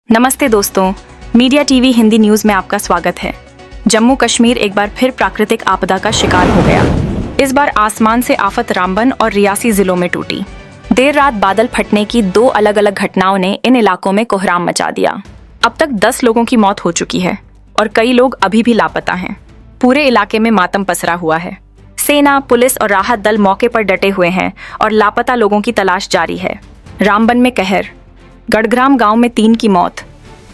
नमस्ते दोस्तों, media TV Hindi news में आपका स्वागत है। जम्मू कश्मीर एक बार फिर प्राकृतिक आपदा का शिकार हो गया। इस बार आसमान से आफत रामबन और रियासी जिलों में टूटी। देर रात बादल फटने की दो अलग अलग घटनाओं ने इन इलाकों में कोहराम मचा दिया। अब तक 10 लोगों की मौत हो चुकी है और कई लोग अभी भी लापता हैं। पूरे इलाके में मातम पसरा हुआ है। सेना, पुलिस और राहत दल मौके पर डटे हुए हैं और लापता लोगों की तलाश जारी है। रामबन में कहर, गढ़ग्राम गांव में 3 की मौत,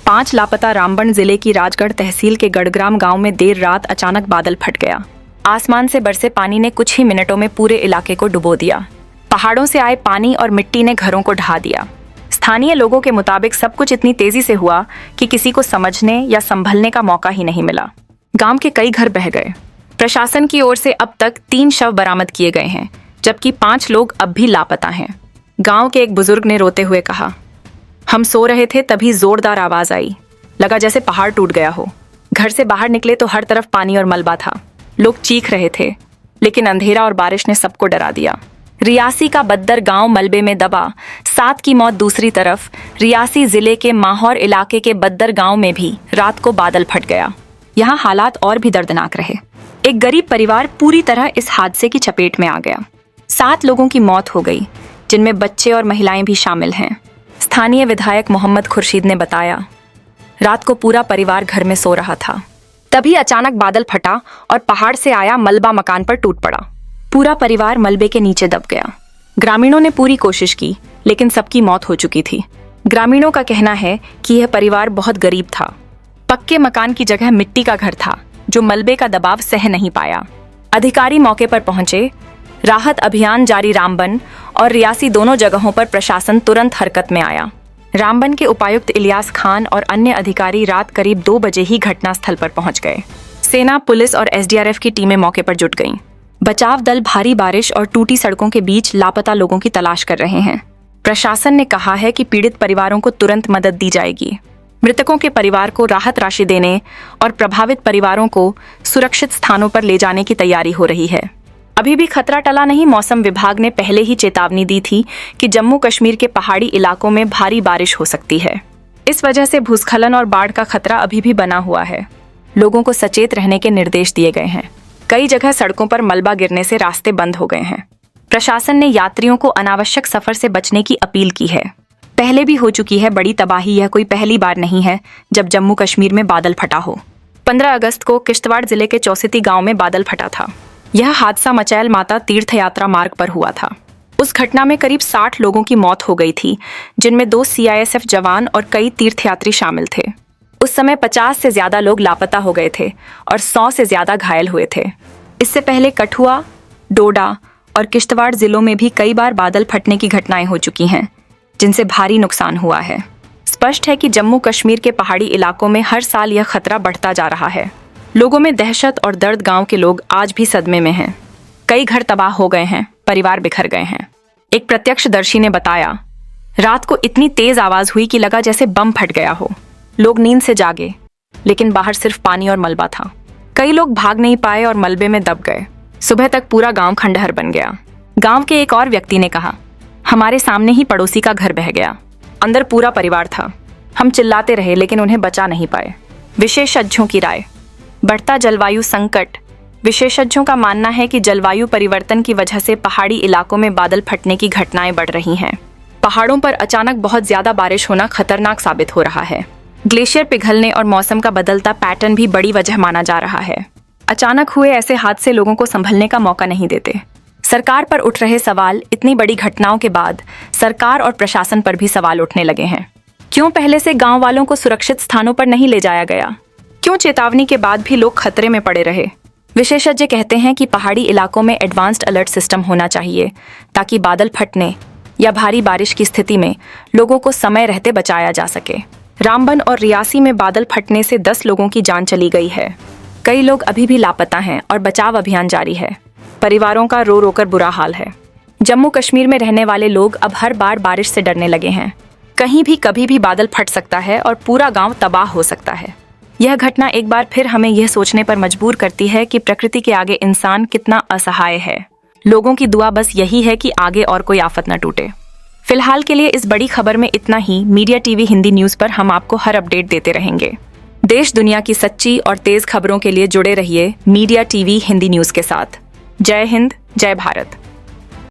5 लापता। रामबन जिले की राजगढ़ तहसील के गढ़ग्राम गांव में देर रात अचानक बादल फट गया। आसमान से बरसे पानी ने कुछ ही मिनटों में पूरे इलाके को डुबो दिया। पहाड़ों से आए पानी और मिट्टी ने घरों को ढहा दिया। स्थानीय लोगों के मुताबिक सब कुछ इतनी तेजी से हुआ कि किसी को समझने या संभलने का मौका ही नहीं मिला। गांव के कई घर बह गए। प्रशासन की ओर से अब तक 3 शव बरामद किए गए हैं, जबकि 5 लोग अब भी लापता हैं। गांव के एक बुजुर्ग ने रोते हुए कहा, हम सो रहे थे तभी जोरदार आवाज आई, लगा जैसे पहाड़ टूट गया हो। घर से बाहर निकले तो हर तरफ पानी और मलबा था। लोग चीख रहे थे, लेकिन अंधेरा और बारिश ने सबको डरा दिया। रियासी का बद्दर गांव मलबे में दबा, 7 की मौत। दूसरी तरफ रियासी जिले के माहौर इलाके के बद्दर गांव में भी रात को बादल फट गया। यहाँ हालात और भी दर्दनाक रहे। एक गरीब परिवार पूरी तरह इस हादसे की चपेट में आ गया। 7 लोगों की मौत हो गई, जिनमें बच्चे और महिलाएं भी शामिल हैं। स्थानीय विधायक मोहम्मद खुर्शीद ने बताया, रात को पूरा परिवार घर में सो रहा था, तभी अचानक बादल फटा और पहाड़ से आया मलबा मकान पर टूट पड़ा। पूरा परिवार मलबे के नीचे दब गया। ग्रामीणों ने पूरी कोशिश की, लेकिन सबकी मौत हो चुकी थी। ग्रामीणों का कहना है कि यह परिवार बहुत गरीब था। पक्के मकान की जगह मिट्टी का घर था, जो मलबे का दबाव सह नहीं पाया। अधिकारी मौके पर पहुंचे। राहत अभियान जारी। रामबन और रियासी दोनों जगहों पर प्रशासन तुरंत हरकत में आया। रामबन के उपायुक्त इलियास खान और अन्य अधिकारी रात करीब 2 बजे ही घटनास्थल पर पहुंच गए। सेना, पुलिस और एसडीआरएफ की टीमें मौके पर जुट गईं। बचाव दल भारी बारिश और टूटी सड़कों के बीच लापता लोगों की तलाश कर रहे हैं। प्रशासन ने कहा है कि पीड़ित परिवारों को तुरंत मदद दी जाएगी। मृतकों के परिवार को राहत राशि देने और प्रभावित परिवारों को सुरक्षित स्थानों पर ले जाने की तैयारी हो रही है। अभी भी खतरा टला नहीं। मौसम विभाग ने पहले ही चेतावनी दी थी कि जम्मू कश्मीर के पहाड़ी इलाकों में भारी बारिश हो सकती है। इस वजह से भूस्खलन और बाढ़ का खतरा अभी भी बना हुआ है। लोगों को सचेत रहने के निर्देश दिए गए हैं। कई जगह सड़कों पर मलबा गिरने से रास्ते बंद हो गए हैं। प्रशासन ने यात्रियों को अनावश्यक सफर से बचने की अपील की है। पहले भी हो चुकी है बड़ी तबाही। यह कोई पहली बार नहीं है जब जम्मू कश्मीर में बादल फटा हो। 15 अगस्त को किश्तवाड़ जिले के चौसिती गांव में बादल फटा था। यह हादसा मचैल माता तीर्थ यात्रा मार्ग पर हुआ था। उस घटना में करीब 60 लोगों की मौत हो गई थी, जिनमें 2 सीआईएसएफ जवान और कई तीर्थयात्री शामिल थे। उस समय 50 से ज्यादा लोग लापता हो गए थे और 100 से ज्यादा घायल हुए थे। इससे पहले कठुआ, डोडा और किश्तवाड़ जिलों में भी कई बार बादल फटने की घटनाएं हो चुकी हैं, जिनसे भारी नुकसान हुआ है। स्पष्ट है कि जम्मू कश्मीर के पहाड़ी इलाकों में हर साल यह खतरा बढ़ता जा रहा है। लोगों में दहशत और दर्द। गांव के लोग आज भी सदमे में हैं। कई घर तबाह हो गए हैं, परिवार बिखर गए हैं। एक प्रत्यक्षदर्शी ने बताया, रात को इतनी तेज आवाज हुई कि लगा जैसे बम फट गया हो। लोग नींद से जागे, लेकिन बाहर सिर्फ पानी और मलबा था। कई लोग भाग नहीं पाए और मलबे में दब गए। सुबह तक पूरा गांव खंडहर बन गया। गांव के एक और व्यक्ति ने कहा, हमारे सामने ही पड़ोसी का घर बह गया। अंदर पूरा परिवार था। हम चिल्लाते रहे, लेकिन उन्हें बचा नहीं पाए। विशेषज्ञों की राय, बढ़ता जलवायु संकट। विशेषज्ञों का मानना है कि जलवायु परिवर्तन की वजह से पहाड़ी इलाकों में बादल फटने की घटनाएं बढ़ रही हैं। पहाड़ों पर अचानक बहुत ज्यादा बारिश होना खतरनाक साबित हो रहा है। ग्लेशियर पिघलने और मौसम का बदलता पैटर्न भी बड़ी वजह माना जा रहा है। अचानक हुए ऐसे हादसे लोगों को संभलने का मौका नहीं देते। सरकार पर उठ रहे सवाल। इतनी बड़ी घटनाओं के बाद सरकार और प्रशासन पर भी सवाल उठने लगे हैं। क्यों पहले से गाँव वालों को सुरक्षित स्थानों पर नहीं ले जाया गया? क्यों चेतावनी के बाद भी लोग खतरे में पड़े रहे? विशेषज्ञ कहते हैं कि पहाड़ी इलाकों में एडवांस्ड अलर्ट सिस्टम होना चाहिए, ताकि बादल फटने या भारी बारिश की स्थिति में लोगों को समय रहते बचाया जा सके। रामबन और रियासी में बादल फटने से 10 लोगों की जान चली गई है। कई लोग अभी भी लापता हैं और बचाव अभियान जारी है। परिवारों का रो रोकर बुरा हाल है। जम्मू कश्मीर में रहने वाले लोग अब हर बार बारिश से डरने लगे हैं। कहीं भी कभी भी बादल फट सकता है और पूरा गाँव तबाह हो सकता है। यह घटना एक बार फिर हमें यह सोचने पर मजबूर करती है कि प्रकृति के आगे इंसान कितना असहाय है। लोगों की दुआ बस यही है कि आगे और कोई आफत न टूटे। फिलहाल के लिए इस बड़ी खबर में इतना ही। मीडिया टीवी हिंदी न्यूज़ पर हम आपको हर अपडेट देते रहेंगे। देश दुनिया की सच्ची और तेज खबरों के लिए जुड़े रहिए मीडिया टीवी हिंदी न्यूज़ के साथ। जय हिंद, जय भारत।